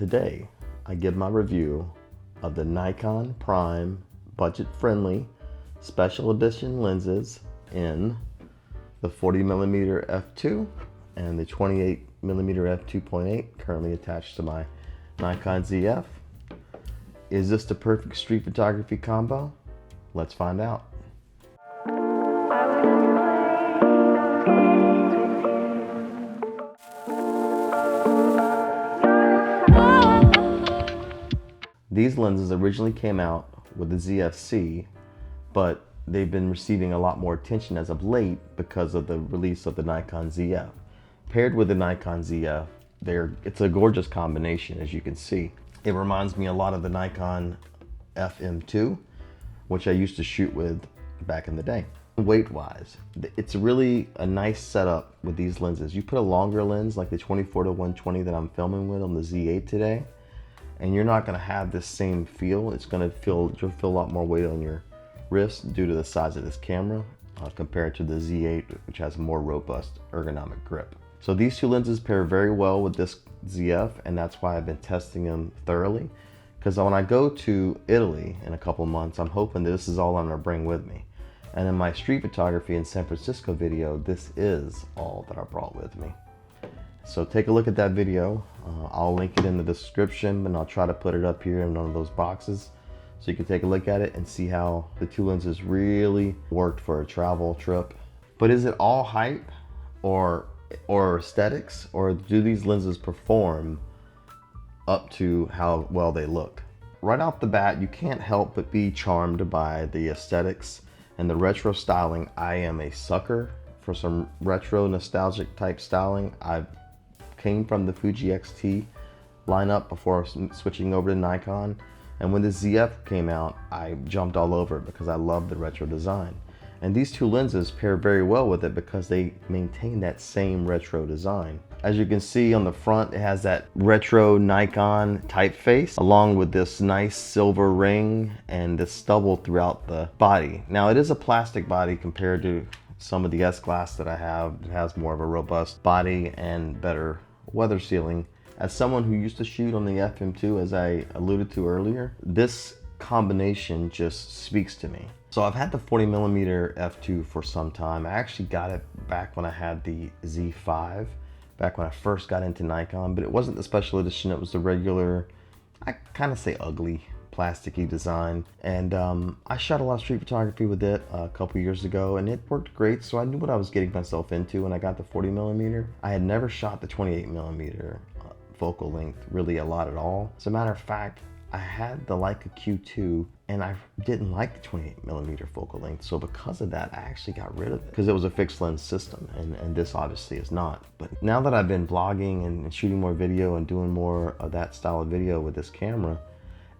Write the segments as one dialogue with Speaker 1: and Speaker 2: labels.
Speaker 1: Today, I give my review of the Nikon Prime budget-friendly special edition lenses in the 40mm f2 and the 28mm f2.8 currently attached to my Nikon ZF. Is this the perfect street photography combo? Let's find out. These lenses originally came out with the ZF-C, but they've been receiving a lot more attention as of late because of the release of the Nikon ZF. Paired with the Nikon ZF, it's a gorgeous combination, as you can see. It reminds me a lot of the Nikon FM2, which I used to shoot with back in the day. Weight-wise, it's really a nice setup with these lenses. You put a longer lens like the 24-120 that I'm filming with on the Z8 today, and you're not going to have this same feel. You'll feel a lot more weight on your wrist due to the size of this camera compared to the Z8, which has a more robust ergonomic grip. So these two lenses pair very well with this ZF, and that's why I've been testing them thoroughly. Because when I go to Italy in a couple months, I'm hoping this is all I'm going to bring with me. And in my street photography in San Francisco video, this is all that I brought with me. So take a look at that video. I'll link it in the description, and I'll try to put it up here in one of those boxes so you can take a look at it and see how the two lenses really worked for a travel trip. But is it all hype or aesthetics, or do these lenses perform up to how well they look? Right off the bat, you can't help but be charmed by the aesthetics and the retro styling. I am a sucker for some retro nostalgic type styling. I came from the Fuji XT lineup before switching over to Nikon, and when the ZF came out, I jumped all over it because I love the retro design. And these two lenses pair very well with it because they maintain that same retro design. As you can see on the front, it has that retro Nikon typeface along with this nice silver ring and this stubble throughout the body. Now it is a plastic body compared to some of the S-Class that I have. It has more of a robust body and better weather sealing. As someone who used to shoot on the FM2, as I alluded to earlier, this combination just speaks to me. So I've had the 40mm f2 for some time. I actually got it back when I had the Z5, back when I first got into Nikon, but it wasn't the special edition, it was the regular, I kind of say ugly, plasticky design. And I shot a lot of street photography with it a couple years ago, and it worked great, so I knew what I was getting myself into when I got the 40mm. I had never shot the 28mm focal length really a lot at all. As a matter of fact, I had the Leica Q2 and I didn't like the 28mm focal length, so because of that I actually got rid of it because it was a fixed lens system, and this obviously is not. But now that I've been blogging and shooting more video and doing more of that style of video with this camera,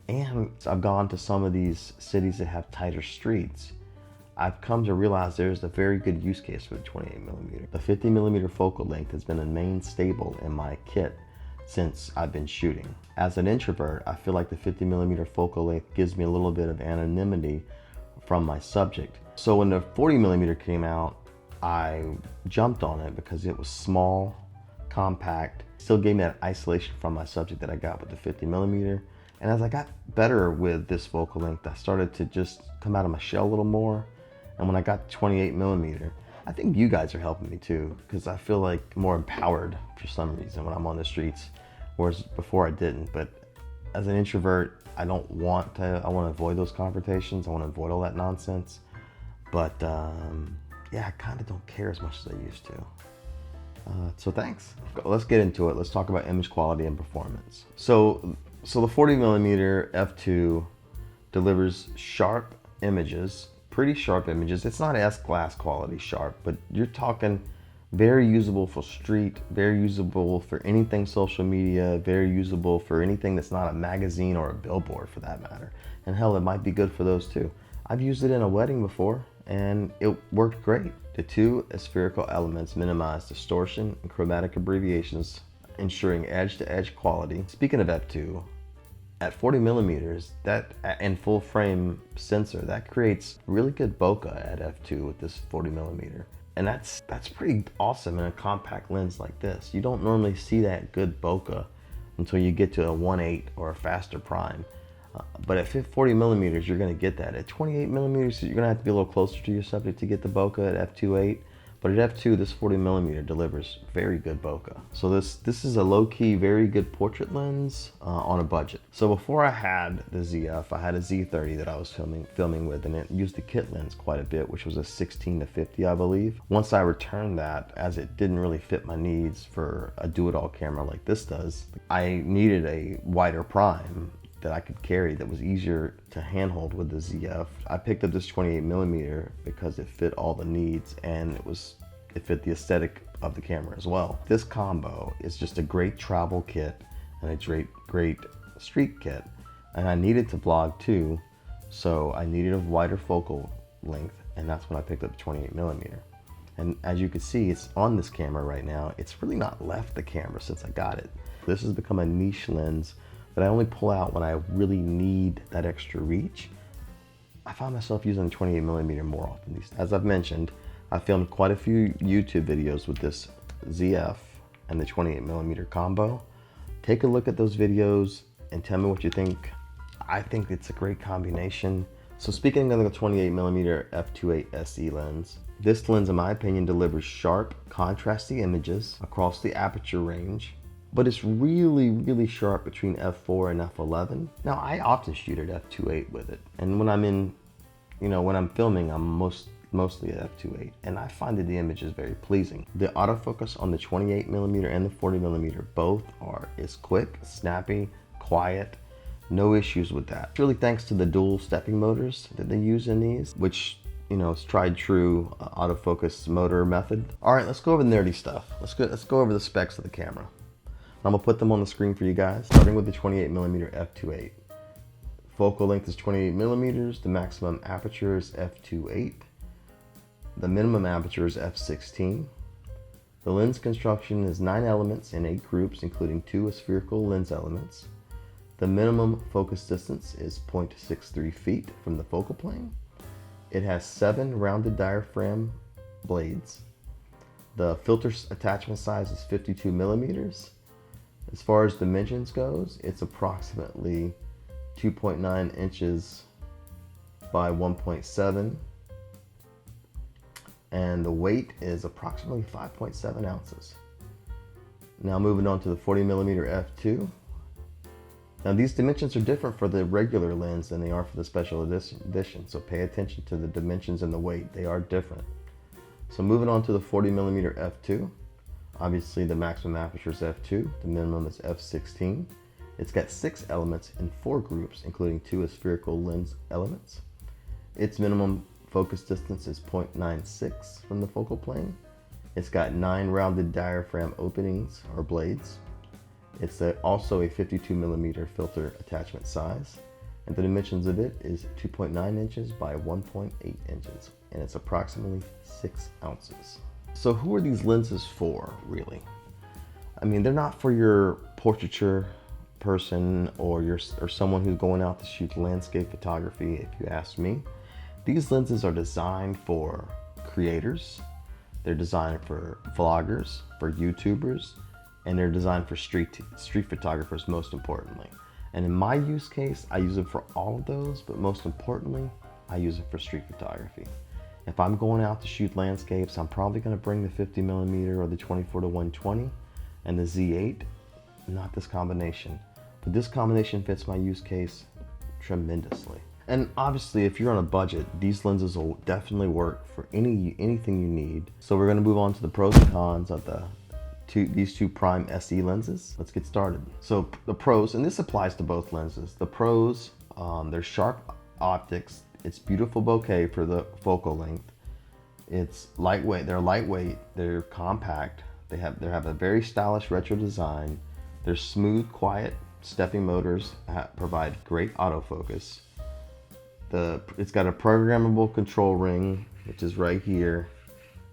Speaker 1: and I've gone to some of these cities that have tighter streets, I've come to realize there's a very good use case for the 28mm. The 50mm focal length has been a main staple in my kit since I've been shooting. As an introvert, I feel like the 50mm focal length gives me a little bit of anonymity from my subject. So when the 40mm came out, I jumped on it because it was small, compact, still gave me that isolation from my subject that I got with the 50mm. And as I got better with this focal length, I started to just come out of my shell a little more. And when I got the 28mm, I think you guys are helping me too, because I feel like more empowered for some reason when I'm on the streets, whereas before I didn't. But as an introvert, I want to avoid those confrontations. I want to avoid all that nonsense. But yeah, I kind of don't care as much as I used to. So thanks. Let's get into it. Let's talk about image quality and performance. So the 40mm f2 delivers sharp images, pretty sharp images. It's not S-Class quality sharp, but you're talking very usable for street, very usable for anything social media, very usable for anything that's not a magazine or a billboard for that matter. And hell, it might be good for those too. I've used it in a wedding before and it worked great. The two spherical elements minimize distortion and chromatic abbreviations, ensuring edge-to-edge quality. Speaking of f2, at 40mm, that in full frame sensor, that creates really good bokeh at f2 with this 40mm. And that's pretty awesome in a compact lens like this. You don't normally see that good bokeh until you get to a 1.8 or a faster prime. But at 40 millimeters, you're going to get that. At 28 millimeters, you're going to have to be a little closer to your subject to get the bokeh at f2.8. But at f2, this 40 millimeter delivers very good bokeh. So this is a low-key, very good portrait lens on a budget. So before I had the ZF, I had a Z30 that I was filming with, and it used the kit lens quite a bit, which was a 16-50, I believe. Once I returned that, as it didn't really fit my needs for a do-it-all camera like this does, I needed a wider prime that I could carry that was easier to handhold with the ZF. I picked up this 28 millimeter because it fit all the needs, and it fit the aesthetic of the camera as well. This combo is just a great travel kit and a great street kit. And I needed to vlog too, so I needed a wider focal length, and that's when I picked up the 28 millimeter. And as you can see, it's on this camera right now. It's really not left the camera since I got it. This has become a niche lens that I only pull out when I really need that extra reach. I find myself using the 28 millimeter more often these days. As I've mentioned, I filmed quite a few YouTube videos with this ZF and the 28 millimeter combo. Take a look at those videos and tell me what you think. I think it's a great combination. So speaking of the 28 millimeter f2.8 SE lens, this lens, in my opinion, delivers sharp, contrasty images across the aperture range, but it's really sharp between f4 and f11. Now, I often shoot at f2.8 with it, and when I'm in, when I'm filming, I'm mostly at f2.8, and I find that the image is very pleasing. The autofocus on the 28 millimeter and the 40 millimeter both is quick, snappy, quiet, no issues with that. It's really thanks to the dual stepping motors that they use in these, which it's tried true autofocus motor method. All right, let's go over the nerdy stuff. Let's go over the specs of the camera. I'm gonna put them on the screen for you guys, starting with the 28 millimeter f2.8. Focal length is 28 millimeters. The maximum aperture is f2.8. The minimum aperture is f16. The lens construction is 9 elements in 8 groups, including 2 aspherical lens elements. The minimum focus distance is 0.63 feet from the focal plane. It has 7 rounded diaphragm blades. The filter attachment size is 52 millimeters. As far as dimensions goes, it's approximately 2.9 inches by 1.7, and the weight is approximately 5.7 ounces. Now moving on to the 40 millimeter f2. Now these dimensions are different for the regular lens than they are for the special edition, so pay attention to the dimensions and the weight. They are different. So moving on to the 40 millimeter f2. Obviously the maximum aperture is f2, the minimum is f16. It's got 6 elements in 4 groups, including 2 aspherical lens elements. Its minimum focus distance is 0.96 from the focal plane. It's got 9 rounded diaphragm openings or blades. It's also a 52 millimeter filter attachment size, and the dimensions of it is 2.9 inches by 1.8 inches, and it's approximately 6 ounces. So who are these lenses for, really? I mean, they're not for your portraiture person or someone who's going out to shoot landscape photography, if you ask me. These lenses are designed for creators, they're designed for vloggers, for YouTubers, and they're designed for street photographers, most importantly. And in my use case, I use them for all of those, but most importantly, I use it for street photography. If I'm going out to shoot landscapes, I'm probably going to bring the 50 millimeter or the 24-120 and the Z8, not this combination. But this combination fits my use case tremendously. And obviously, if you're on a budget, these lenses will definitely work for anything you need. So we're going to move on to the pros and cons of these two prime SE lenses. Let's get started. So the pros, and this applies to both lenses. The pros, they're sharp optics. It's beautiful bokeh for the focal length. It's lightweight. They're lightweight. They're compact. They have a very stylish retro design. They're smooth, quiet stepping motors provide great autofocus. It's got a programmable control ring, which is right here.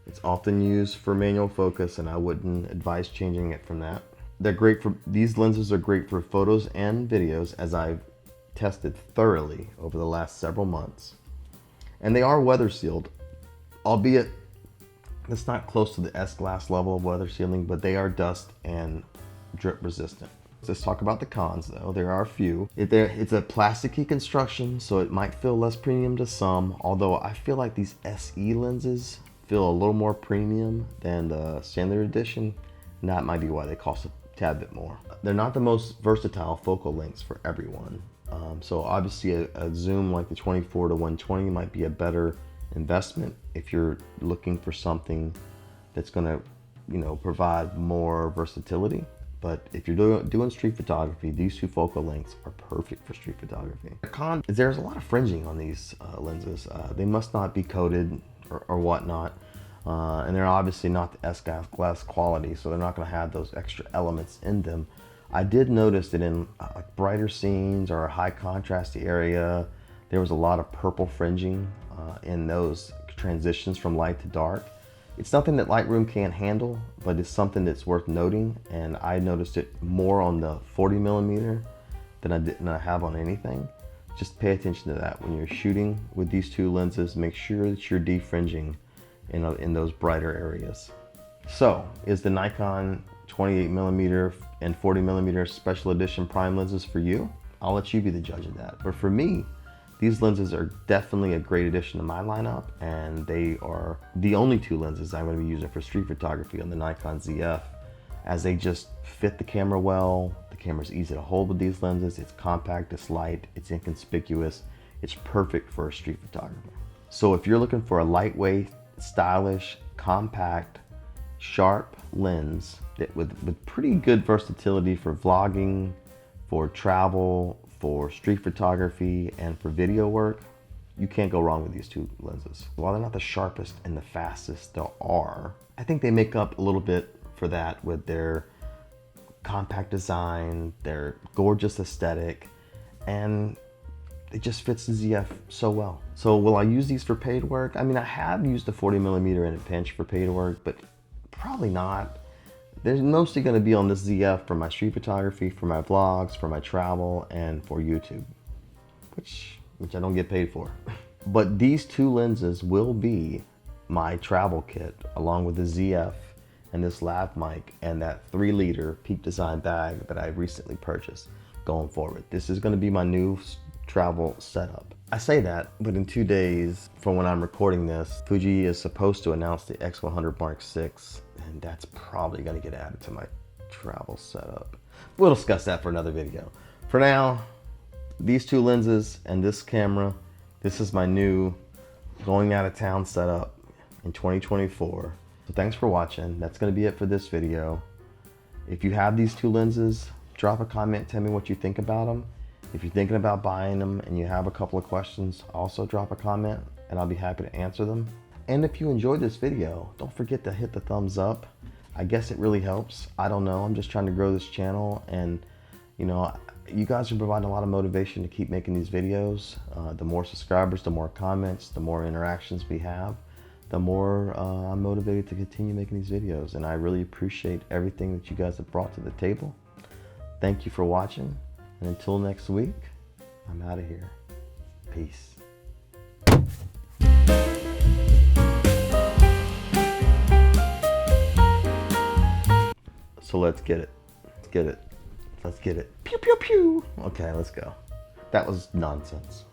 Speaker 1: It's often used for manual focus, and I wouldn't advise changing it from that. These lenses are great for photos and videos, as I've tested thoroughly over the last several months. And they are weather sealed, albeit it's not close to the S-Glass level of weather sealing, but they are dust and drip resistant. Let's talk about the cons though. There are a few. It's a plasticky construction, so it might feel less premium to some, although I feel like these SE lenses feel a little more premium than the standard edition, and that might be why they cost a tad bit more. They're not the most versatile focal lengths for everyone. So obviously a zoom like the 24 to 120 might be a better investment if you're looking for something that's gonna, provide more versatility. But if you're doing street photography, these two focal lengths are perfect for street photography. The con is there's a lot of fringing on these lenses. They must not be coated or whatnot. And they're obviously not the S-glass quality, so they're not gonna have those extra elements in them. I did notice that in like brighter scenes or a high contrasty area, there was a lot of purple fringing in those transitions from light to dark. It's nothing that Lightroom can't handle, but it's something that's worth noting, and I noticed it more on the 40mm than I have on anything. Just pay attention to that when you're shooting with these two lenses. Make sure that you're defringing in those brighter areas. So, is the Nikon 28mm and 40mm special edition prime lenses for you? I'll let you be the judge of that. But for me, these lenses are definitely a great addition to my lineup, and they are the only two lenses I'm going to be using for street photography on the Nikon ZF, as they just fit the camera well. The camera's easy to hold with these lenses. It's compact, it's light, it's inconspicuous. It's perfect for a street photographer. So if you're looking for a lightweight, stylish, compact, sharp lens that with pretty good versatility for vlogging, for travel, for street photography, and for video work, you can't go wrong with these two lenses. While they're not the sharpest and the fastest there are, I think they make up a little bit for that with their compact design, their gorgeous aesthetic, and it just fits the ZF so well. So will I use these for paid work? I mean, I have used the 40mm in a pinch for paid work, but probably not. They're mostly going to be on this ZF for my street photography, for my vlogs, for my travel, and for YouTube, which I don't get paid for. But these two lenses will be my travel kit, along with the ZF and this lav mic and that 3-liter Peak Design bag that I recently purchased going forward. This is going to be my new travel setup. I say that, but in 2 days from when I'm recording this, Fuji is supposed to announce the X100 Mark VI, and that's probably going to get added to my travel setup. We'll discuss that for another video. For now, these two lenses and this camera, this is my new going out of town setup in 2024. So thanks for watching. That's going to be it for this video. If you have these two lenses, drop a comment, tell me what you think about them. If you're thinking about buying them and you have a couple of questions, also drop a comment and I'll be happy to answer them. And if you enjoyed this video, don't forget to hit the thumbs up. I guess it really helps. I don't know, I'm just trying to grow this channel, and you guys are providing a lot of motivation to keep making these videos. The more subscribers, the more comments, the more interactions we have, the more I'm motivated to continue making these videos. And I really appreciate everything that you guys have brought to the table. Thank you for watching. And until next week, I'm out of here. Peace. So let's get it. Let's get it. Let's get it. Pew, pew, pew. Okay, let's go. That was nonsense.